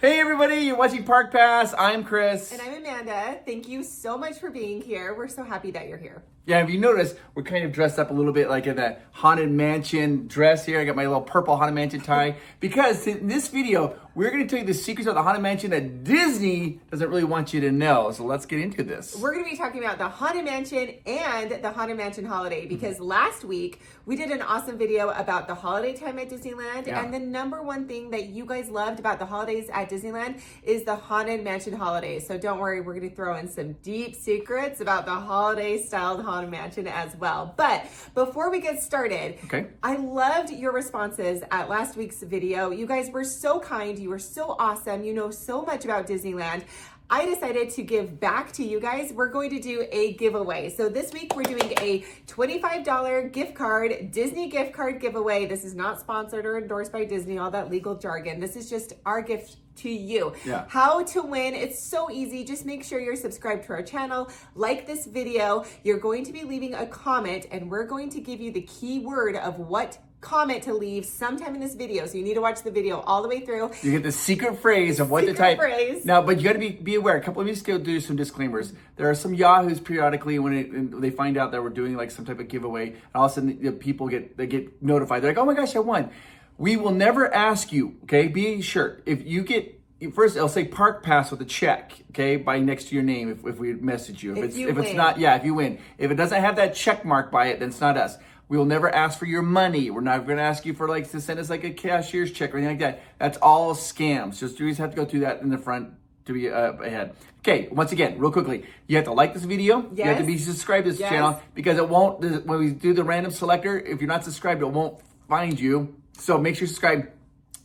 Hey everybody, you're watching Park Pass. I'm Chris. And I'm Amanda. Thank you so much for being here. We're so happy that you're here. Yeah, if you notice, we're kind of dressed up a little bit like in that Haunted Mansion dress here. I got my little purple Haunted Mansion tie. Because in this video, we're going to tell you the secrets of the Haunted Mansion that Disney doesn't really want you to know. So let's get into this. We're going to be talking about the Haunted Mansion and the Haunted Mansion holiday. Because last week, we did an awesome video about the holiday time at Disneyland. Yeah. And the number one thing that you guys loved about the holidays at Disneyland is the Haunted Mansion holiday. So don't worry, we're going to throw in some deep secrets about the holiday-styled Haunted Mansion as well. But before we get started, okay, I loved your responses at last week's video. You guys were so kind. You were so awesome. You know so much about Disneyland. I decided to give back to you guys. We're going to do a giveaway. So this week we're doing a $25 gift card, Disney gift card giveaway. This is not sponsored or endorsed by Disney, all that legal jargon. This is just our gift to you. Yeah. How to win, it's so easy. Just make sure you're subscribed to our channel, like this video. You're going to be leaving a comment and we're going to give you the keyword of what comment to leave sometime in this video. So you need to watch the video all the way through. You get the secret phrase of what to type. Now, but you got to be aware. A couple of weeks ago, do some disclaimers. There are some yahoos periodically when they find out that we're doing like some type of giveaway, and all of a sudden the people get notified. They're like, "Oh my gosh, I won!" We will never ask you. Okay, be sure if you get. First, it'll say Park Pass with a check, okay, by next to your name if we message you. If it's not, yeah, if you win. If it doesn't have that check mark by it, then it's not us. We will never ask for your money. We're not going to ask you for like to send us like a cashier's check or anything like that. That's all scams. Just you just have to go through that in the front to be ahead. Okay, once again, real quickly, you have to like this video. Yes. You have to be subscribed to this channel because it won't, when we do the random selector, if you're not subscribed, it won't find you. So make sure you subscribe.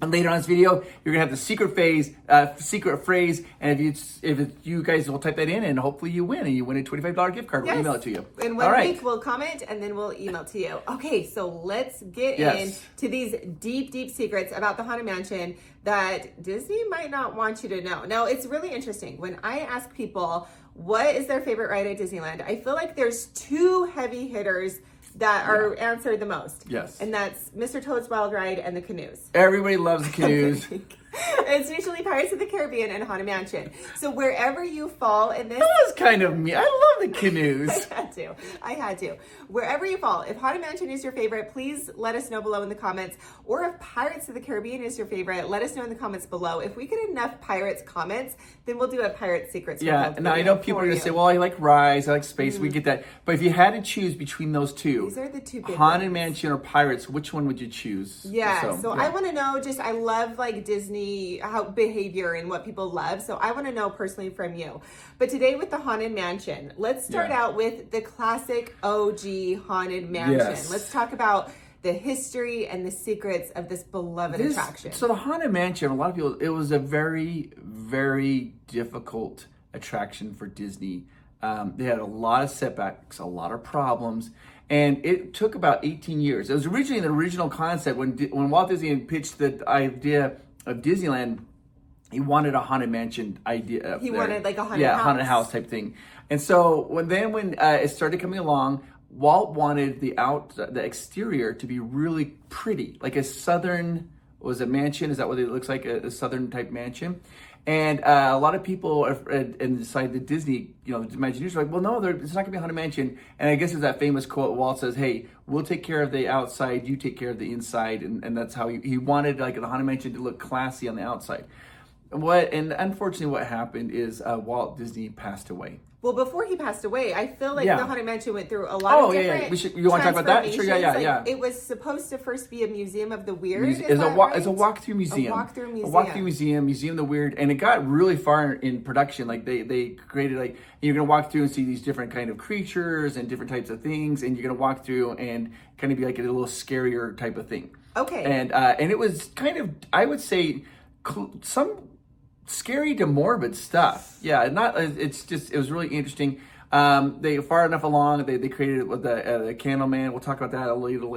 And later on this video, you're gonna have the secret phrase, and if you guys will type that in, and hopefully you win, and you win a $25 gift card. We'll email it to you. In 1 week, we'll comment, and then we'll email to you. Okay, so let's get into these deep secrets about the Haunted Mansion that Disney might not want you to know. Now, it's really interesting. When I ask people what is their favorite ride at Disneyland, I feel like there's two heavy hitters that are answered the most. Yes. And that's Mr. Toad's Wild Ride and the canoes. Everybody loves the canoes. It's usually Pirates of the Caribbean and Haunted Mansion. So wherever you fall in this... That was kind of me. I love the canoes. I had to. Wherever you fall, if Haunted Mansion is your favorite, please let us know below in the comments. Or if Pirates of the Caribbean is your favorite, let us know in the comments below. If we get enough Pirates comments, then we'll do a Pirate Secrets. Yeah, and I know people are going to say, well, I like Rise, I like Space. We get that. But if you had to choose between those two, these are the two big Haunted ones. Mansion or Pirates, which one would you choose? Yeah, so I want to know, I love like Disney behavior and what people love. So I want to know personally from you. But today with the Haunted Mansion, let's start out with the classic OG Haunted Mansion. Yes. Let's talk about the history and the secrets of this beloved attraction. So the Haunted Mansion, a lot of people, it was a very, very difficult attraction for Disney. They had a lot of setbacks, a lot of problems. And it took about 18 years. It was originally the original concept when Walt Disney pitched the idea of Disneyland. He wanted a Haunted Mansion idea. He wanted like a haunted house. Haunted house type thing. And so when it started coming along, Walt wanted the exterior to be really pretty, like a southern, mansion? Is that what it looks like? A southern type mansion? And a lot of people decided that Disney, the Imagineers were like, well, no, it's not going to be a Haunted Mansion. And I guess it's that famous quote, Walt says, hey, we'll take care of the outside, you take care of the inside. And that's how he wanted like the Haunted Mansion to look classy on the outside. And unfortunately what happened is Walt Disney passed away. Well, before he passed away, I feel like the Haunted Mansion went through a lot of different You want to talk about that? Sure, yeah. It was supposed to first be a museum of the weird. It's a walkthrough museum. A walkthrough museum of the weird. And it got really far in production. Like they created like, you're going to walk through and see these different kind of creatures and different types of things. And you're going to walk through and kind of be like a little scarier type of thing. Okay. And it was kind of, I would say, some scary to morbid stuff. Yeah, it was really interesting. They far enough along, they created it with the Candleman. We'll talk about that a little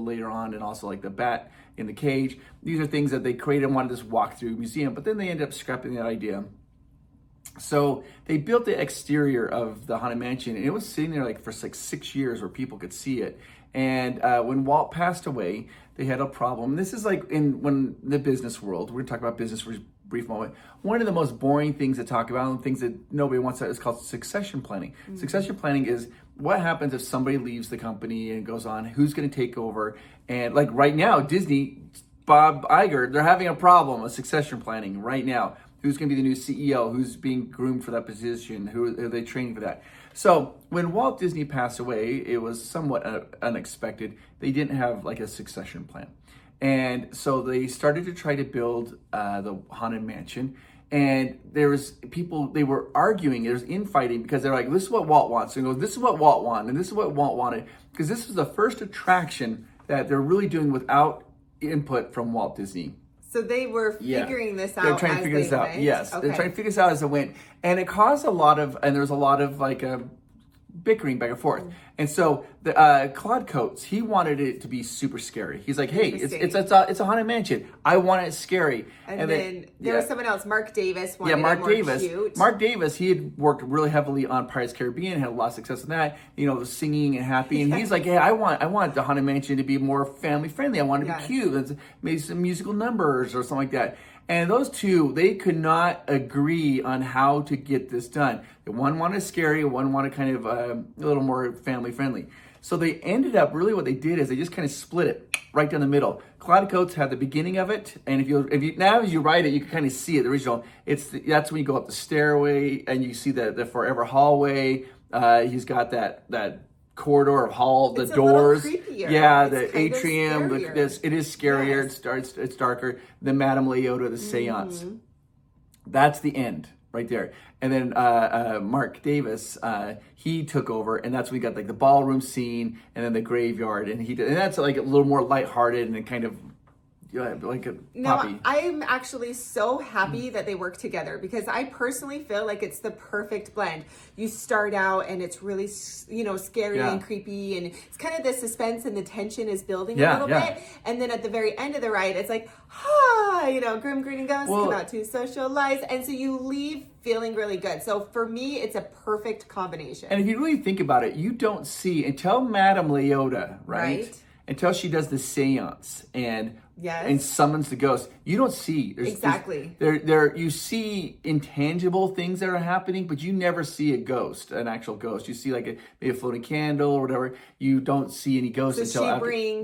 later on, and also like the bat in the cage. These are things that they created and wanted this walk-through museum, but then they ended up scrapping that idea. So they built the exterior of the Haunted Mansion, and it was sitting there for 6 years where people could see it. And when Walt passed away, they had a problem. This is like when the business world, we're going to talk about business brief moment. One of the most boring things to talk about, and things that nobody wants to, is called succession planning. Succession planning is what happens if somebody leaves the company and goes on, who's going to take over. And like right now, Disney, Bob Iger, they're having a problem with succession planning right now. Who's going to be the new CEO? Who's being groomed for that position? Who are they training for that? So when Walt Disney passed away, it was somewhat unexpected. They didn't have like a succession plan. And so they started to try to build the Haunted Mansion. And there was people, they were arguing, there was infighting, because they're like, this is what Walt wants. And goes, this is what Walt wanted, and this is what Walt wanted. Because this was the first attraction that they're really doing without input from Walt Disney. So they were figuring this out. They're trying to figure this out. Yes, they're trying to figure this out as it went, and it caused a lot of, and there was a lot of like bickering back and forth. And so the Claude Coates, he wanted it to be super scary. He's like, hey, it's a haunted mansion. I want it scary. And then there was someone else, Mark Davis. Wanted Mark it more Davis. Cute. Mark Davis, he had worked really heavily on Pirates of the Caribbean, had a lot of success in that. You know, singing and happy. And he's like, hey, I want the haunted mansion to be more family friendly. I want it to be cute. And maybe some musical numbers or something like that. And those two, they could not agree on how to get this done. One wanted scary, one wanted kind of a little more family friendly. So they ended up, really what they did is they just kind of split it right down the middle. Claude Coates had the beginning of it, and if you now as you write it, you can kind of see it. The original, that's when you go up the stairway and you see the forever hallway. He's got that corridor of hall, the doors, the atrium. It is scarier. Yes. It's darker. The Madame Leota, the seance. That's the end right there. And then Mark Davis, he took over, and that's when we got like the ballroom scene, and then the graveyard, and that's like a little more lighthearted and kind of like a poppy. I'm actually so happy that they work together, because I personally feel like it's the perfect blend. You start out and it's really, scary and creepy, and it's kind of the suspense and the tension is building a little bit. And then at the very end of the ride, it's like, grim green and ghosts come out to socialize. And so you leave feeling really good. So for me, it's a perfect combination. And if you really think about it, you don't see until Madame Leota, right? Until she does the seance and summons the ghost, you don't see. You see intangible things that are happening, but you never see a ghost, an actual ghost. You see like maybe a floating candle or whatever. You don't see any ghosts until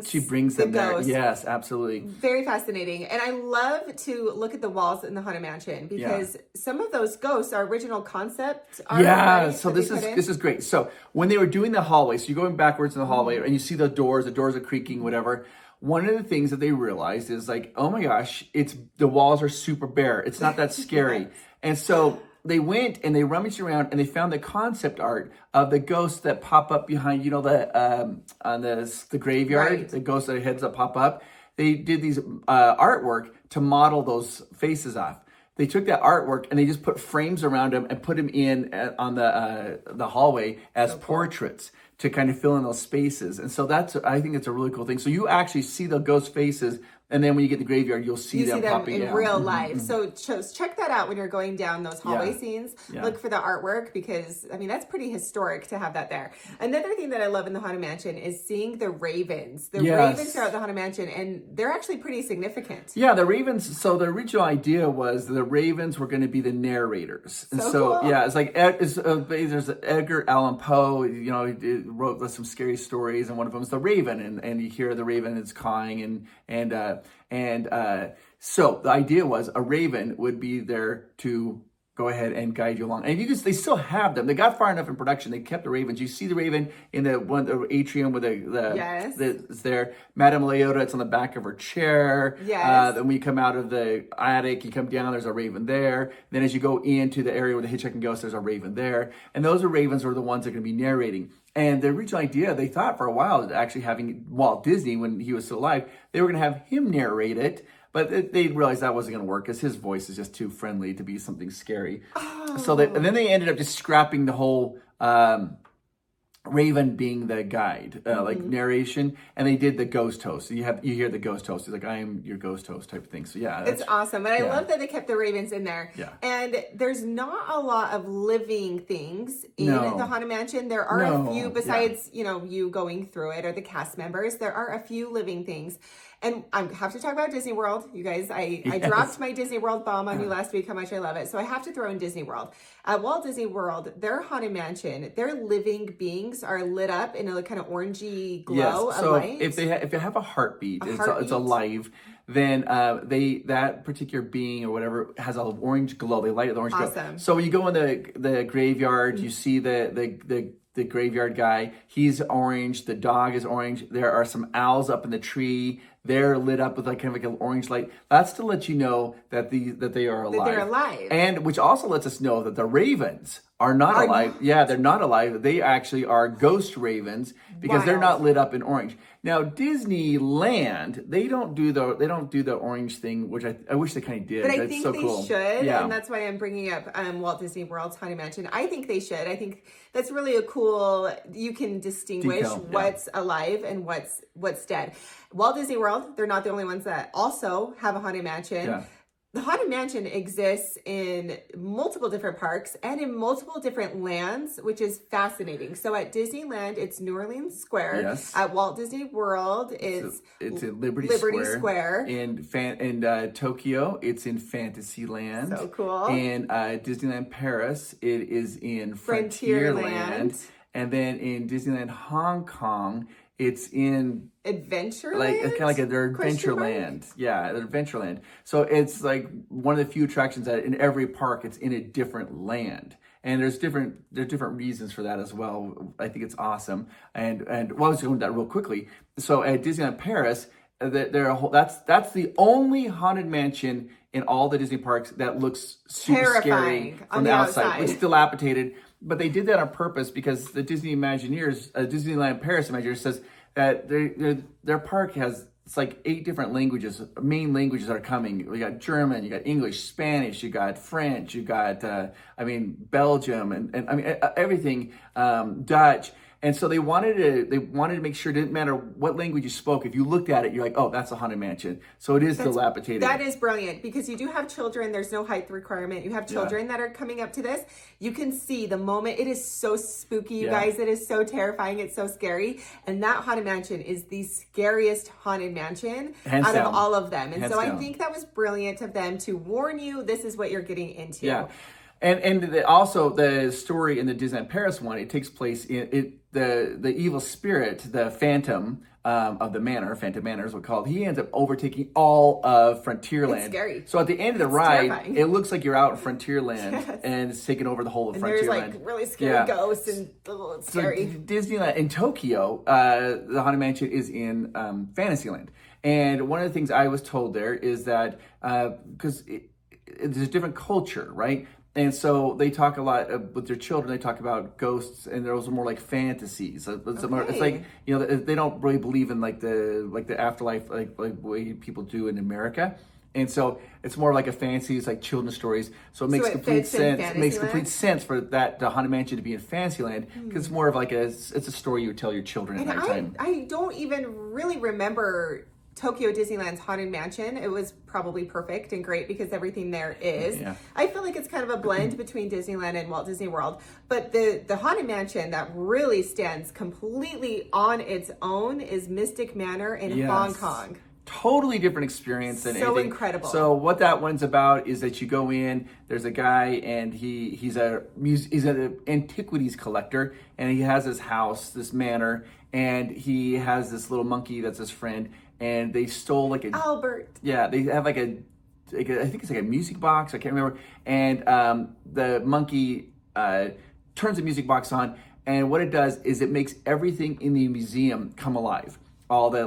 she brings them there. Yes, absolutely. Very fascinating. And I love to look at the walls in the Haunted Mansion, because some of those ghosts are original concept art. Yeah, so this is great. So when they were doing the hallway, so you're going backwards in the hallway and you see the doors are creaking, whatever. One of the things that they realized is like, oh my gosh, the walls are super bare. It's not that scary. And so they went and they rummaged around and they found the concept art of the ghosts that pop up behind, on the graveyard, the ghosts that heads that pop up. They did these artwork to model those faces off. They took that artwork and they just put frames around them and put them in on the hallway as portraits to kind of fill in those spaces. And so I think it's a really cool thing. So you actually see the ghost faces, and then when you get to the graveyard, you'll see them popping in real life. So check that out when you're going down those hallway scenes. Look for the artwork, because that's pretty historic to have that there. Another thing that I love in the Haunted Mansion is seeing the ravens. The ravens throughout the Haunted Mansion, and they're actually pretty significant. Yeah, the ravens. So the original idea was the ravens were going to be the narrators. And so cool. It's like there's Edgar Allan Poe. He wrote some scary stories, and one of them is the raven, and you hear the raven is cawing so the idea was a raven would be there to go ahead and guide you along. And they still have them. They got far enough in production. They kept the ravens. You see the raven in the atrium with it's there. Madame Leota, it's on the back of her chair. Yes. Then when you come out of the attic, you come down, there's a raven there. Then as you go into the area where the hitchhiking ghost, there's a raven there. And those ravens were the ones that are going to be narrating. And the original idea, they thought for a while, actually having Walt Disney, when he was still alive, they were going to have him narrate it. But they realized that wasn't going to work, because his voice is just too friendly to be something scary. And then they ended up just scrapping the whole Raven being the guide, like narration, and they did the ghost host. So you hear the ghost host. He's like, "I am your ghost host" type of thing. So it's awesome, and I love that they kept the ravens in there. Yeah. And there's not a lot of living things in the Haunted Mansion. There are a few, besides you going through it, or the cast members. There are a few living things, And I have to talk about Disney World. You guys, I dropped my Disney World bomb on you last week, how much I love it. So I have to throw in Disney World. At Walt Disney World, their Haunted Mansion, their living beings are lit up in a kind of orangey glow of light. If they have a heartbeat, it's alive, then that particular being or whatever has an orange glow. They light it with orange glow. So when you go in the graveyard, you see the graveyard guy. He's orange. The dog is orange. There are some owls up in the tree. They're lit up with like kind of like an orange light. That's to let you know that they are alive. That they're alive. And which also lets us know that the ravens are not alive. Yeah, they're not alive. They actually are ghost ravens because they're not lit up in orange. Now Disneyland, they don't do the orange thing, which I wish they kind of did. But I think they should, yeah. And that's why I'm bringing up Walt Disney World's Haunted Mansion. I think they should. I think that's really a cool. You can distinguish what's alive and what's dead. Walt Disney World, they're not the only ones that also have a Haunted Mansion. Yeah. The Haunted Mansion exists in multiple different parks and in multiple different lands, which is fascinating. So at Disneyland, it's New Orleans Square. Yes. At Walt Disney World, it's in Liberty Square. In Tokyo, it's in Fantasyland. So cool. In Disneyland Paris, it is in Frontierland. And then in Disneyland Hong Kong, it's in Adventureland? Like it's kind of like their Adventureland. Yeah, their Adventureland. So it's like one of the few attractions that in every park it's in a different land. And there's different reasons for that as well. I think it's awesome. And well, I was going that real quickly. So at Disneyland Paris, that's the only haunted mansion in all the Disney parks that looks super scary from the outside. It's dilapidated. But they did that on purpose because the Disneyland Paris Imagineers says that their park has, it's like 8 different languages, main languages are coming. We got German, you got English, Spanish, you got French, you got, Belgium, and everything, Dutch. And so they wanted to make sure it didn't matter what language you spoke. If you looked at it, you're like, oh, that's a haunted mansion. So it is dilapidated. That is brilliant because you do have children. There's no height requirement. You have children that are coming up to this. You can see the moment. It is so spooky, you guys. It is so terrifying. It's so scary. And that haunted mansion is the scariest haunted mansion out of all of them. And so I think that was brilliant of them to warn you, this is what you're getting into. Yeah. And also the story in the Disneyland Paris one, it takes place in the evil spirit, the Phantom of the Manor, Phantom Manor is what it's called. He ends up overtaking all of Frontierland. It's scary. So at the end of the ride, it looks like you're out in Frontierland and it's taking over the whole of Frontierland. There's like really scary ghosts and it's scary. So Disneyland in Tokyo, the Haunted Mansion is in Fantasyland. And one of the things I was told there is that because there's a different culture, right? And so they talk a lot with their children. They talk about ghosts, and those are more like fantasies. It's like they don't really believe in like the afterlife like way people do in America. And so it's more like a fantasy. It's like children's stories. So it makes complete sense. It makes complete sense for the Haunted Mansion to be in Fantasyland because it's more of like it's a story you would tell your children at that time. I don't even really remember Tokyo Disneyland's Haunted Mansion. It was probably perfect and great because everything there is. Yeah. I feel like it's kind of a blend between Disneyland and Walt Disney World. But the Haunted Mansion that really stands completely on its own is Mystic Manor in Hong Kong. Totally different experience than anything. So incredible. So what that one's about is that you go in, there's a guy and he's an antiquities collector and he has his house, this manor, and he has this little monkey that's his friend. And they stole like Albert. Yeah, they have like I think it's like a music box. I can't remember. And the monkey turns the music box on, and what it does is it makes everything in the museum come alive. All the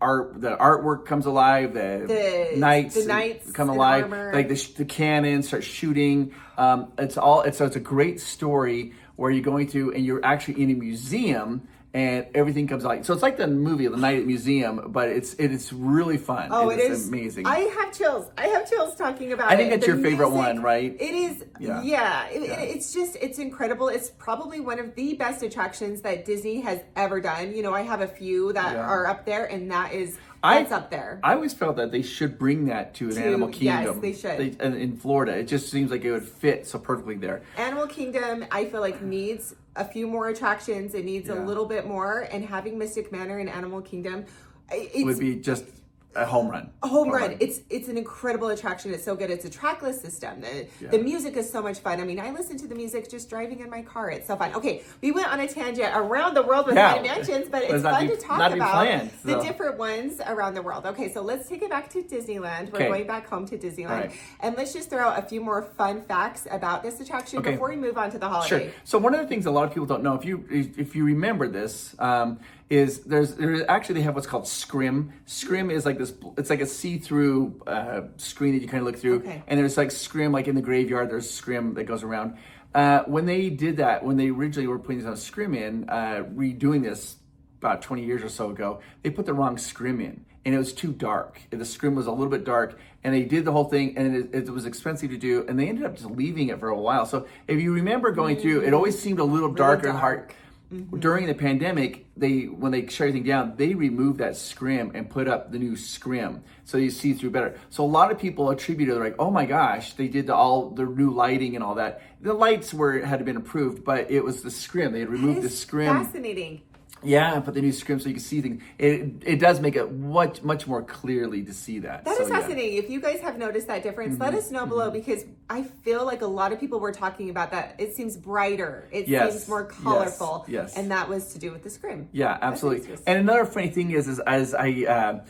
artwork comes alive. The knights come alive. Armor. Like the cannons start shooting. It's a great story where you're going through and you're actually in a museum. And everything comes out. So it's like the movie, The Night at the Museum, but it's really fun. Oh, it is is amazing. I have chills talking about it. I think that's your favorite one, right? It is. Yeah. It's incredible. It's probably one of the best attractions that Disney has ever done. I have a few that are up there, and that's up there. I always felt that they should bring that to an Animal Kingdom. Yes, they should. In Florida, it just seems like it would fit so perfectly there. Animal Kingdom, I feel like needs a few more attractions. It needs a little bit more, and having Mystic Manor in Animal Kingdom would be just a home run. A home run. It's an incredible attraction. It's so good. It's a trackless system. The music is so much fun. I mean, I listen to the music just driving in my car. It's so fun. Okay, we went on a tangent around the world with Haunted Mansions, but it's fun to talk about the different ones around the world. Okay, so let's take it back to Disneyland. We're going back home to Disneyland. And let's just throw out a few more fun facts about this attraction before we move on to the holiday. Sure. So one of the things a lot of people don't know, if you remember this, is there actually they have what's called scrim. Scrim is like this, it's like a see-through screen that you kind of look through. And there's like scrim, like in the graveyard, there's scrim that goes around. When they did that, when they originally were putting this on scrim in, redoing this about 20 years or so ago, they put the wrong scrim in. And it was too dark. The scrim was a little bit dark, and they did the whole thing, and it was expensive to do, and they ended up just leaving it for a while. So if you remember going through, it always seemed a little darker and hard. During the pandemic, when they shut everything down, they removed that scrim and put up the new scrim, so you see through better. So a lot of people attribute it like, oh my gosh, they did all the new lighting and all that. The lights had been improved, but it was the scrim. They had removed the scrim. Fascinating. Yeah, put the new scrim so you can see things. It does make it much more clearly to see that. That is fascinating. If you guys have noticed that difference, let us know below, because I feel like a lot of people were talking about that. It seems brighter. It seems more colorful. Yes. And that was to do with the scrim. Yeah, absolutely. And another funny thing is as I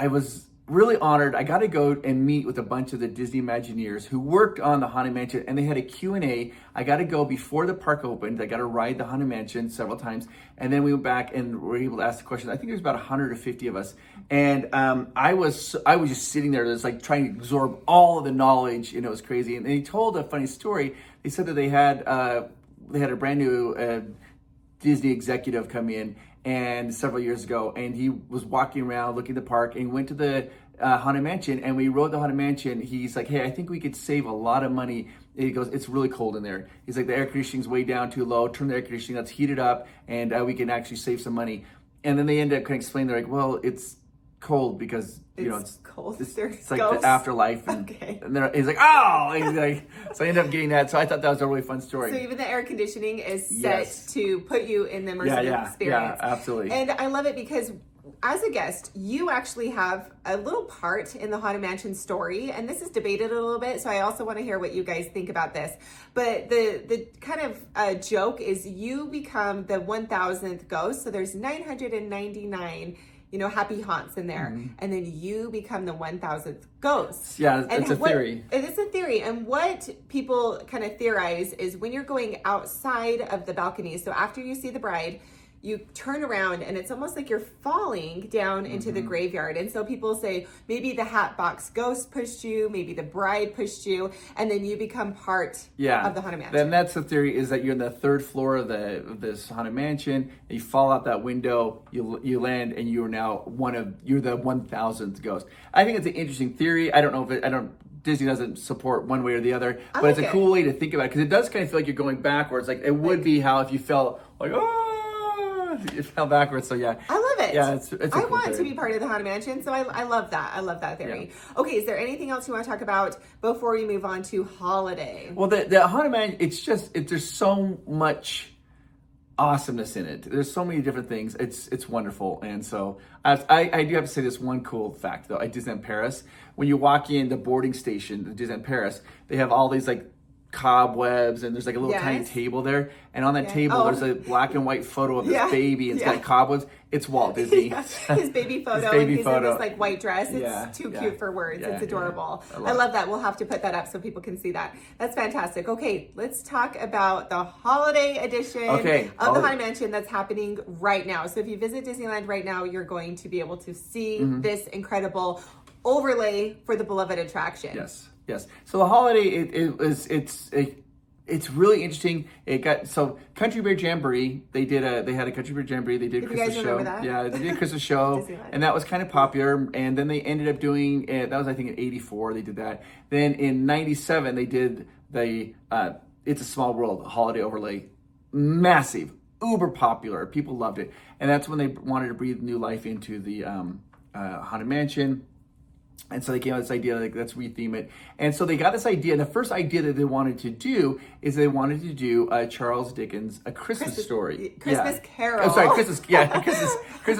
was really honored. I got to go and meet with a bunch of the Disney Imagineers who worked on the Haunted Mansion, and they had a Q&A. I got to go before the park opened. I got to ride the Haunted Mansion several times, and then we went back and were able to ask the questions. I think there's about 150 of us, and I was just sitting there, just like trying to absorb all of the knowledge, and it was crazy. And they told a funny story. They said that they had a brand new Disney executive come in and several years ago, and he was walking around looking at the park, and he went to the Haunted Mansion, and we rode the Haunted Mansion. He's like, hey, I think we could save a lot of money. He goes, it's really cold in there. He's like, the air conditioning's way down too low. Turn the air conditioning, let's heat it up, and we can actually save some money. And then they end up kind of explaining, they're like, well, it's cold because it's cold. It's like the afterlife, and, and he's like, oh, and he's like, so I ended up getting that. So I thought that was a really fun story. So even the air conditioning is set to put you in the immersive experience. Yeah, absolutely. And I love it because as a guest, you actually have a little part in the Haunted Mansion story, and this is debated a little bit, so I also want to hear what you guys think about this. But the kind of joke is you become the 1,000th ghost, so there's 999 happy haunts in there. And then you become the 1,000th ghost. Yeah, it's a theory. It is a theory. And what people kind of theorize is when you're going outside of the balcony, so after you see the bride, you turn around and it's almost like you're falling down into the graveyard. And so people say maybe the Hatbox Ghost pushed you, maybe the bride pushed you, and then you become part of the Haunted Mansion. Then that's the theory, is that you're in the third floor of this Haunted Mansion, and you fall out that window, you land, and you're now you're the 1,000th ghost. I think it's an interesting theory. I don't know if Disney doesn't support one way or the other, but it's a cool way to think about it, because it does kind of feel like you're going backwards. Like it would be how if you fell like, you fell backwards. So yeah, I love it. Yeah, it's I want to be part of the Haunted Mansion, so I love that. I love that theory. Yeah. Okay, is there anything else you want to talk about before we move on to holiday? Well, the Haunted Mansion, there's so much awesomeness in it. There's so many different things. It's wonderful. And so I do have to say this one cool fact though. At Disneyland Paris, when you walk in the boarding station, the Disneyland Paris, they have all these like cobwebs, and there's like a little tiny table there, and on that table there's a black and white photo of this baby, and it's got cobwebs. It's Walt Disney. His baby photo. He's in this like white dress. It's too cute for words. It's adorable. I love that. We'll have to put that up so people can see that. That's fantastic. Okay, let's talk about the holiday edition of the Haunted Mansion that's happening right now. So if you visit Disneyland right now, you're going to be able to see this incredible overlay for the beloved attraction. Yes. So the holiday, it's really interesting. It got Country Bear Jamboree. They had a Country Bear Jamboree. They did a Christmas show. That? Yeah, they did a Christmas show, and that was kind of popular. And then they ended up doing that was I think in '84 they did that. Then in '97 they did the It's a Small World holiday overlay, massive, uber popular. People loved it, and that's when they wanted to breathe new life into the Haunted Mansion. And so they came up with this idea, like, let's retheme it. And so they got this idea, and the first idea that they wanted to do is they wanted to do Charles Dickens' A Christmas Story. Christmas Carol. Oh, sorry, Christmas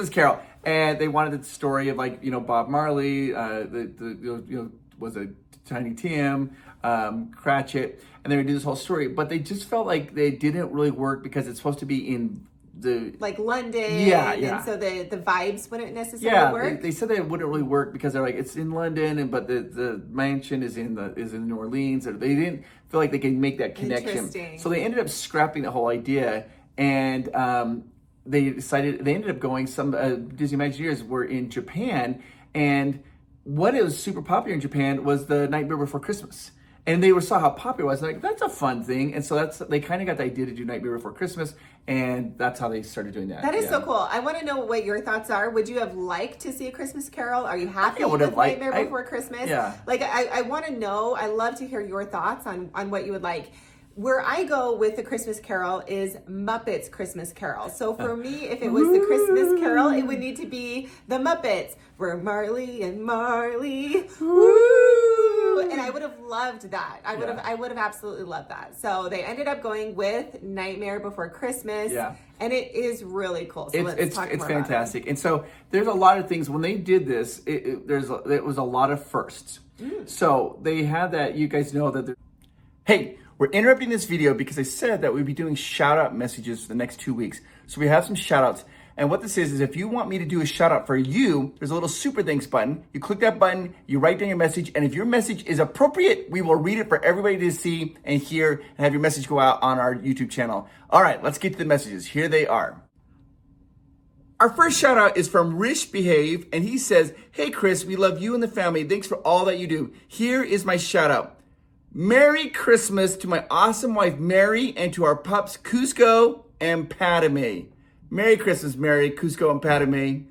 Carol. And they wanted the story of like, Bob Marley, was a Tiny Tim, Cratchit, and they would do this whole story. But they just felt like they didn't really work because it's supposed to be in like London, yeah. And so the vibes wouldn't necessarily work. They said that it wouldn't really work because they're like it's in London, but the mansion is in New Orleans. Or they didn't feel like they could make that connection, so they ended up scrapping the whole idea. And they ended up going. Some Disney Imagineers were in Japan, and what was super popular in Japan was the Nightmare Before Christmas. And they saw how popular it was. Like, that's a fun thing. And so they kind of got the idea to do Nightmare Before Christmas. And that's how they started doing that. That is so cool. I want to know what your thoughts are. Would you have liked to see A Christmas Carol? Are you happy with Nightmare Before Christmas? Yeah. Like, I want to know. I love to hear your thoughts on what you would like. Where I go with the Christmas Carol is Muppets Christmas Carol. So for me, if it was the Christmas Carol, it would need to be the Muppets. We're Marley and Marley. Woo! And I would have loved that. I would have absolutely loved that. So they ended up going with Nightmare Before Christmas. Yeah. And it is really cool. So it's fantastic. And so there's a lot of things when they did this. It was a lot of firsts. So they had that. You guys know that. Hey. We're interrupting this video because I said that we'd be doing shout out messages for the next 2 weeks. So we have some shout outs. And what this is if you want me to do a shout out for you, there's a little super thanks button. You click that button, you write down your message. And if your message is appropriate, we will read it for everybody to see and hear and have your message go out on our YouTube channel. All right, let's get to the messages. Here they are. Our first shout out is from Rish Behave. And he says, hey, Chris, we love you and the family. Thanks for all that you do. Here is my shout out. Merry Christmas to my awesome wife, Mary, and to our pups, Cusco and Padme. Merry Christmas, Mary, Cusco, and Padme.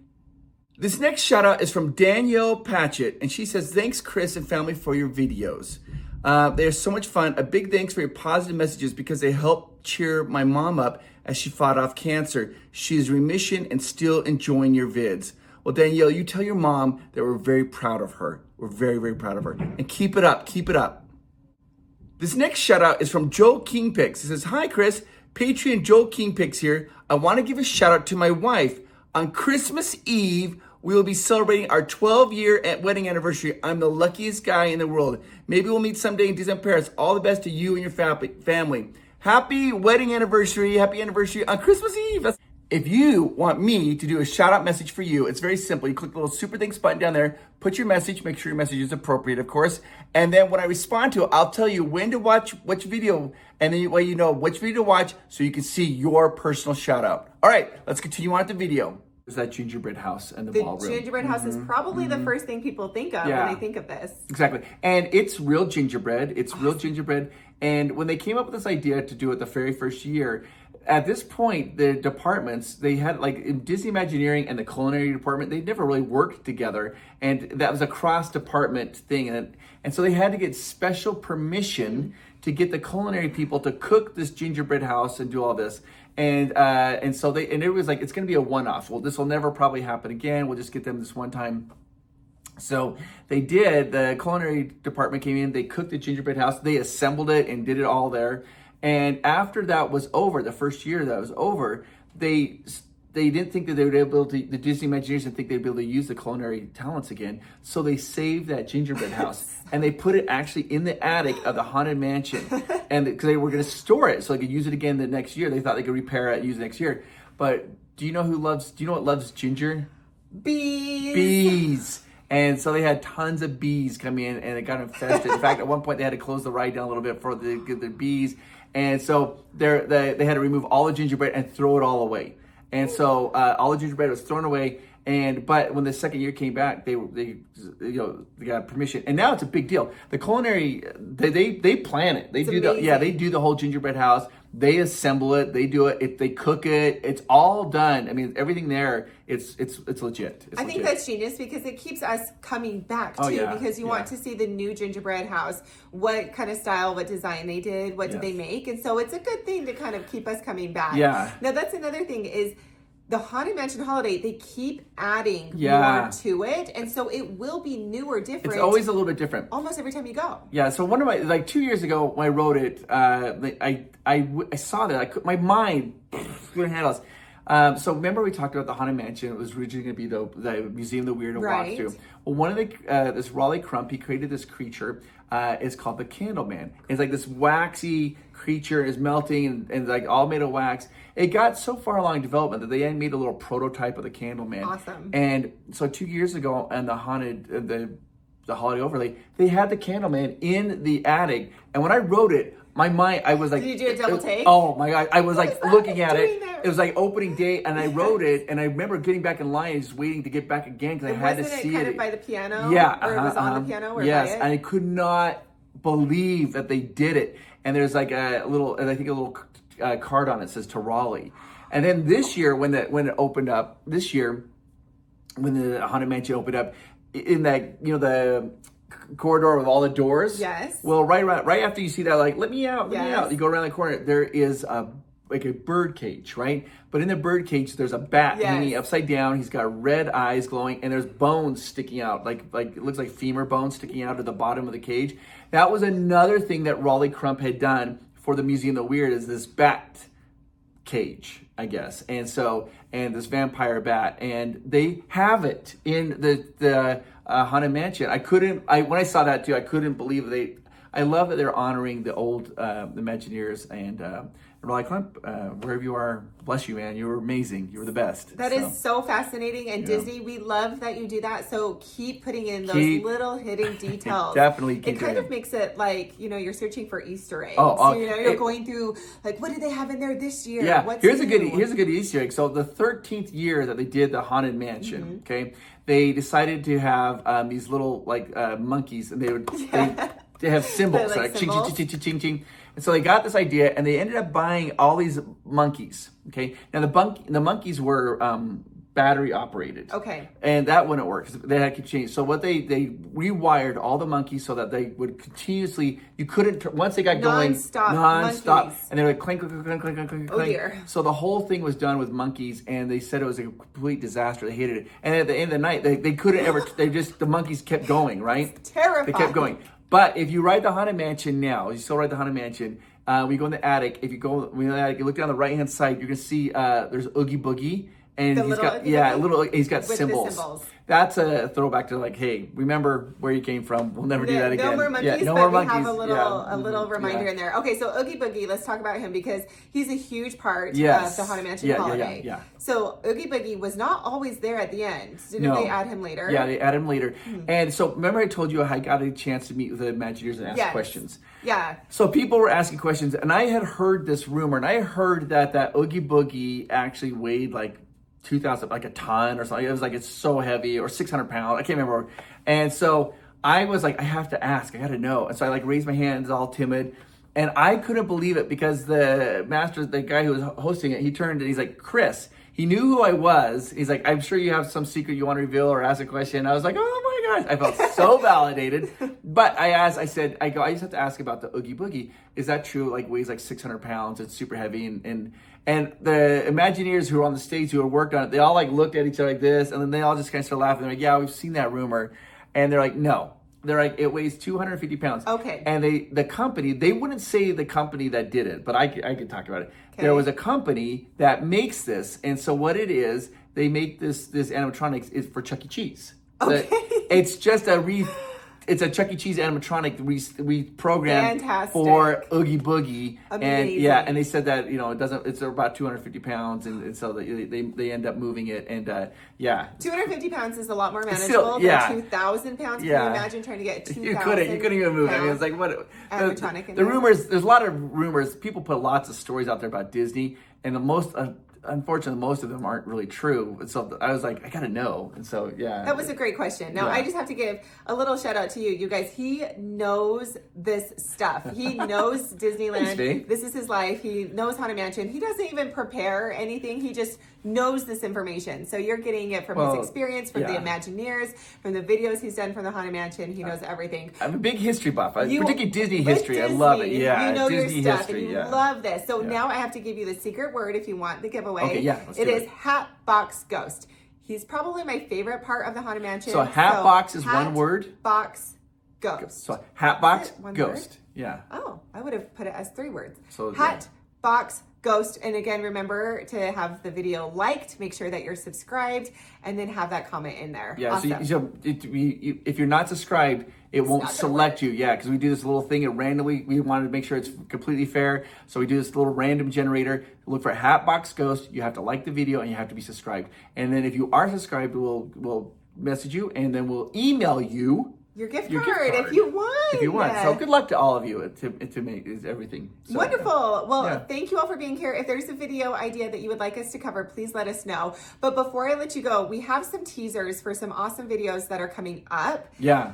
This next shout out is from Danielle Patchett, and she says, thanks, Chris and family, for your videos. They are so much fun. A big thanks for your positive messages because they help cheer my mom up as she fought off cancer. She is remission and still enjoying your vids. Well, Danielle, you tell your mom that we're very proud of her. We're very, very proud of her. And keep it up, keep it up. This next shout out is from Joe Kingpix. He says, hi, Chris. Patreon Joe Kingpix here. I want to give a shout out to my wife. On Christmas Eve, we will be celebrating our 12-year wedding anniversary. I'm the luckiest guy in the world. Maybe we'll meet someday in Disneyland Paris. All the best to you and your family. Happy wedding anniversary. Happy anniversary on Christmas Eve. If you want me to do a shout out message for you, it's very simple. You click the little super thanks button down there, put your message, make sure your message is appropriate, of course. And then when I respond to it, I'll tell you when to watch which video, and then you know which video to watch so you can see your personal shout out. All right, let's continue on with the video. There's that gingerbread house and the ballroom. The gingerbread house is probably the first thing people think of when they think of this. Exactly. And it's real gingerbread. It's real gingerbread. And when they came up with this idea to do it the very first year, at this point, the departments, they had like in Disney Imagineering and the culinary department, they never really worked together. And that was a cross-department thing. And so they had to get special permission to get the culinary people to cook this gingerbread house and do all this. And so it was like, it's going to be a one-off. Well, this will never probably happen again. We'll just get them this one time. So they did. The culinary department came in, they cooked the gingerbread house, they assembled it and did it all there. And after that was over, the first year that was over, they didn't think that they would be able to, the Disney Imagineers didn't think they'd be able to use the culinary talents again. So they saved that gingerbread house and they put it actually in the attic of the Haunted Mansion. And because they were going to store it so they could use it again the next year. They thought they could repair it and use it next year. But do you know what loves ginger? Bees. And so they had tons of bees come in and it got infested. In fact, at one point they had to close the ride down a little bit for the bees. And so they had to remove all the gingerbread and throw it all away. And so all the gingerbread was thrown away. But when the second year came back, they got permission, and now it's a big deal. The culinary they plan it. They do the whole gingerbread house. They assemble it. They do it. They cook it. It's all done. I mean, everything there. It's legit. I think that's genius because it keeps us coming back too. Because you want to see the new gingerbread house, what kind of style, what design they did, what did they make, and so it's a good thing to kind of keep us coming back. Yeah. Now that's another thing is. The Haunted Mansion Holiday, they keep adding more to it. And so it will be new or different. It's always a little bit different. Almost every time you go. Yeah, so one of my, 2 years ago when I wrote it, I saw that. My mind couldn't handle this. So remember we talked about the Haunted Mansion. It was originally going to be the Museum of the Weird to walk through. Well, one of the, this Raleigh Crump, he created this creature. It's called the Candleman. It's like this waxy creature is melting and like all made of wax. It got so far along in development that they made a little prototype of the Candleman. Awesome. And so 2 years ago on the the holiday overlay, they had the Candleman in the attic. And when I wrote it, my mind, I was like, did you do a double take? Oh my God. I was what like looking at it. there? It was like opening day and I wrote it and I remember getting back in line and just waiting to get back again because I had to see it. Wasn't it kind of by the piano? Yeah. Or it was on the piano? Or yes. by it? And I could not believe that they did it. And there's like a little, I think a little card on it says to Raleigh. And then this year when it opened up, when the Haunted Mansion opened up, in that, the corridor with all the doors. Yes. Well, right after you see that, like, let me out. You go around the corner. There is like a bird cage, right? But in the bird cage, there's a bat hanging upside down. He's got red eyes glowing, and there's bones sticking out, like it looks like femur bones sticking out at the bottom of the cage. That was another thing that Raleigh Crump had done for the Museum of the Weird, is this bat cage, I guess. And this vampire bat, and they have it in the Haunted Mansion. When I saw that too, I couldn't believe I love that they're honoring the old Imagineers and Raleigh Crump, wherever you are, bless you, man. You were amazing. You were the best. That is so fascinating. And Disney, we love that you do that. So keep putting in those little hidden details. Definitely keep it kind of makes it like, you're searching for Easter eggs. You're going through, like, what did they have in there this year? Yeah, here's a good Easter egg. So the 13th year that they did the Haunted Mansion, okay, they decided to have these little, like, monkeys, and they have symbols, like ching, ching, ching, ching, ching, ching. And so they got this idea, and they ended up buying all these monkeys. Okay, now the monkeys were battery operated. Okay, and that wouldn't work. They had to change. So what they rewired all the monkeys so that they would continuously. You couldn't once they got non-stop, and they would clink, clink, clink, clink, clink, clink. Oh dear. So the whole thing was done with monkeys, and they said it was a complete disaster. They hated it, and at the end of the night, they couldn't ever. The monkeys kept going. Right, it's terrifying. They kept going. But if you ride the Haunted Mansion now, you still ride the Haunted Mansion, we go in the attic. If you go in the attic, you look down the right-hand side, you're going to see there's Oogie Boogie. And he's got symbols. That's a throwback to like, hey, remember where you came from. We'll never do that again. No more monkeys, no but more we monkeys. have a little reminder in there. Okay, so Oogie Boogie, let's talk about him because he's a huge part of the Haunted Mansion holiday. Yeah. So Oogie Boogie was not always there at the end. Didn't they add him later? Yeah, they add him later. And so remember I told you I got a chance to meet with the Imagineers and ask questions. Yeah. So people were asking questions, and I had heard this rumor, and I heard that Oogie Boogie actually weighed like 2,000, like a ton or something. It was like, it's so heavy, or 600 pounds. I can't remember. And so I was like, I have to ask. I got to know. And so I like raised my hands, all timid. And I couldn't believe it because the guy who was hosting it, he turned and he's like, Chris. He knew who I was. He's like, I'm sure you have some secret you want to reveal or ask a question. I was like, oh my gosh. I felt so validated. But I just have to ask about the Oogie Boogie. Is that true? Like weighs like 600 pounds. It's super heavy. And the Imagineers who were on the stage who had worked on it, they all like looked at each other like this. And then they all just kind of started laughing. They're like, yeah, we've seen that rumor. And they're like, no. They're like, it weighs 250 pounds. Okay. And they wouldn't say the company that did it, but I could talk about it. Okay. There was a company that makes this. And so what it is, they make this animatronics is for Chuck E. Cheese. Okay. It's just it's a Chuck E. Cheese animatronic we programmed for Oogie Boogie. Amazing. And they said that, it's about 250 pounds. And so they end up moving it. And 250 pounds is a lot more manageable than 2,000 pounds. Can you imagine trying to get 2,000 You couldn't even move it. I mean, it's like, what? Animatronic. The rumors, there's a lot of rumors. People put lots of stories out there about Disney. And unfortunately, most of them aren't really true. So I was like, I gotta know. And so, That was a great question. Now, I just have to give a little shout out to you. You guys, he knows this stuff. He knows Disneyland. Thanks, this is his life. He knows Haunted Mansion. He doesn't even prepare anything. He just knows this information. So you're getting it from his experience, from the Imagineers, from the videos he's done from the Haunted Mansion. He knows everything. I'm a big history buff. Particularly Disney history. I love it. Yeah, you know Disney your stuff, history. And you love this. So now I have to give you the secret word if you want the giveaway. Okay, it is Hatbox Ghost. He's probably my favorite part of the Haunted Mansion. So Hatbox is one word? Hatbox Ghost. So Hatbox one Ghost. Word? Yeah. Oh, I would have put it as 3 words. So Hatbox Box Ghost. And again, remember to have the video liked, make sure that you're subscribed, and then have that comment in there. Yeah, awesome. so if you're not subscribed, it won't select you. Yeah, because we do this little thing and randomly, we wanted to make sure it's completely fair. So we do this little random generator. Look for Hatbox Ghost. You have to like the video and you have to be subscribed. And then if you are subscribed, we'll message you and then we'll email you your gift card if you want. If you want. So good luck to all of you to make everything. So, wonderful. Well, thank you all for being here. If there's a video idea that you would like us to cover, please let us know. But before I let you go, we have some teasers for some awesome videos that are coming up. Yeah.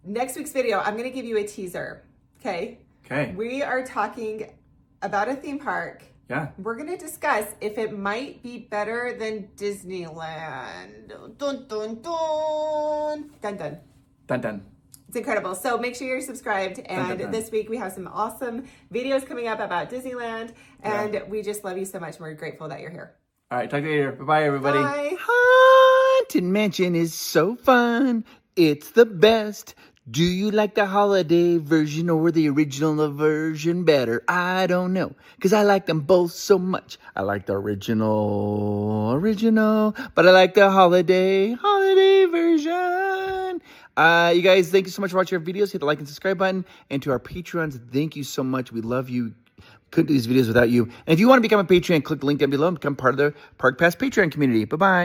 Next week's video, I'm going to give you a teaser. Okay? Okay. We are talking about a theme park. Yeah. We're going to discuss if it might be better than Disneyland. Dun, dun, dun. Dun, dun. Dun, dun. It's incredible. So make sure you're subscribed. And dun, dun. This week we have some awesome videos coming up about Disneyland. And we just love you so much. We're grateful that you're here. All right. Talk to you later. Bye-bye, everybody. Bye. Haunted Mansion is so fun. It's the best. Do you like the holiday version or the original version better? I don't know, because I like them both so much. I like the original, but I like the holiday version. You guys, thank you so much for watching our videos. Hit the like and subscribe button. And to our Patreons, thank you so much. We love you. Couldn't do these videos without you. And if you want to become a Patreon, click the link down below and become part of the Park Pass Patreon community. Bye-bye.